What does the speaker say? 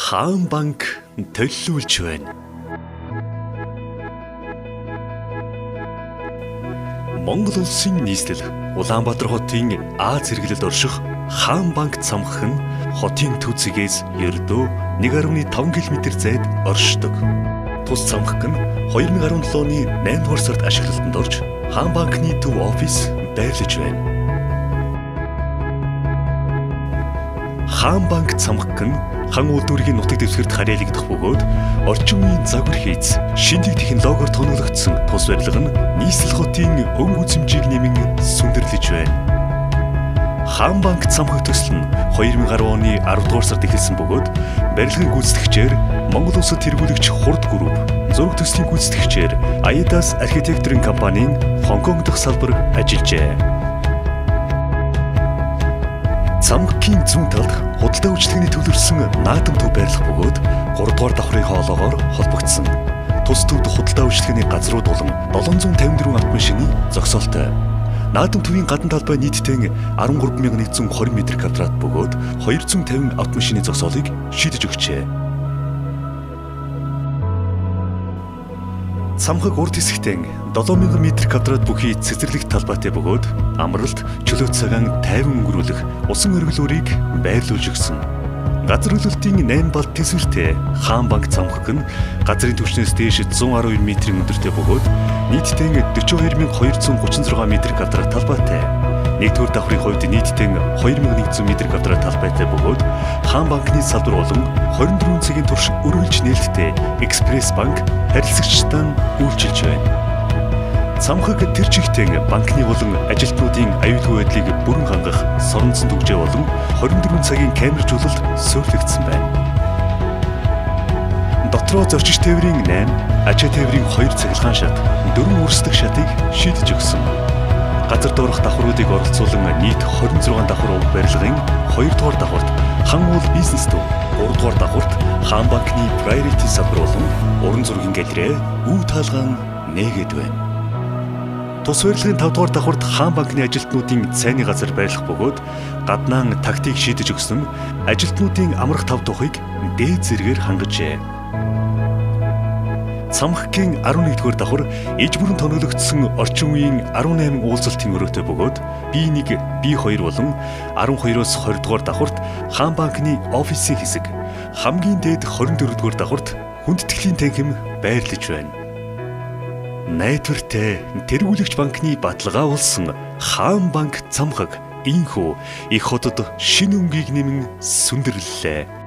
Хаан банк төлөвлөж байна. Монгол улсын нийслэл Улаанбаатар хотын Аз хэрэглэлд орших Хаан банк цамхаг нь хотын төвцгээс ердөө 1.5 км зайд оршдог. Тус цамхаг нь 2017 оны 8 дугаар сард ашиглалтанд орж Хаан банкны төв офис байрлаж байна. Хаан банк цамхаг нь хан үйлдвэрийн нутаг дэвсгэрт харьяалагдах бөгөөд орчин үеийн загвар хийц, шинжлэх технологиор тоногдсон тус барилга нь нийслэл хотын өнгө үзэмжийг нэмэн сүндэрлэж байна. Хаан банк цамхаг төсөл нь 2010 оны 10 дугаар сард эхэлсэн бөгөөд барилгын гүйцэтгэгчээр Монгол Улсад тэргүүлэгч Хурд групп, зураг төслийн гүйцэтгэгчээр Аяdas архитектурын компанийн Хонконг дахь салбар ажиллажээ. Цамхгийн зүүн талд худалдаа үйлчилгээний төвлөрсөн наадам төв байрлах бөгөөд 3 дугаар давхрын хоолоогоор холбогдсон. Тус төвд худалдаа үйлчилгээний газрууд болон 754 автомашины зогсоолтой. Наадам төвийн гадна талбай нийтдээ 13120 м2 бөгөөд 250 автомашины зогсоолыг шийдэж өгчээ. Цамхаг урд хэсэгтээ 7000 м2 бүхий цэцэрлэгт талбайтай бөгөөд амралт, чөлөө цагаан тайван өнгөрүүлэх усан өргөлөөрийг байрлуулж өгсөн. Газар хөлөлтийн 8 балт тэсвэртэй Хаан банк цамхаг нь газрын түвшнээс дээш 112 м-ийн өндөртэй бөгөөд нийтдээ 42236 м2 талбайтай. Нэгдүгээр давхрын хувьд нийтдээ 2100 м2 талбайтай бөгөөд Хаан банкны салбар болон 24 цагийн турш өргөлж нээлттэй Экспресс банк харилцагчдаа үйлчилж байна. Цамхаг тэр чигтээ банкны болон ажилтнуудын аюулгүй байдлыг бүрэн хангах соронзон төвжээ болон 24 цагийн камержуулалт суурьлагдсан байна. Дотроо зорчигч тээврийн 8, ачаа тээврийн 2 цахилгаан шат, 4 үрсдэг шатыг шийдэж өгсөн. Газар доорх давхруудыг оролцуулан нийт 26 давхар барилгын 2 дугаар давхарт хан уул бизнес төв, 3 дугаар давхарт Хаан банкны Priority салбар болон уран зургийн галерей өв таалгаан нээгээд байна. Тус барилгын 5 дугаар давхарт Хаан банкны ажилтнуудын цайны газар байрлах бөгөөд гаднаан тактик шийдэж өгсөн ажилтнуудын амрах тав тухыг дээд зэргээр хангажээ. Цамхгийн 11-р давхар иж бүрэн тоногдсон орчин үеийн 18 уулзалтын өрөөтэй бөгөөд B1, B2 болон 12-оос 20-р давхарт Хаан банкны офисын хэсэг, хамгийн дээд 24-р давхарт хүндэтгэлийн танхим байрлаж байна. Найдвартай тэргүүлэгч банкны баталгаа болсон Хаан банк цамхаг энхүү их хотод шинэ өнгийг нэмэн сүндэрлэлээ.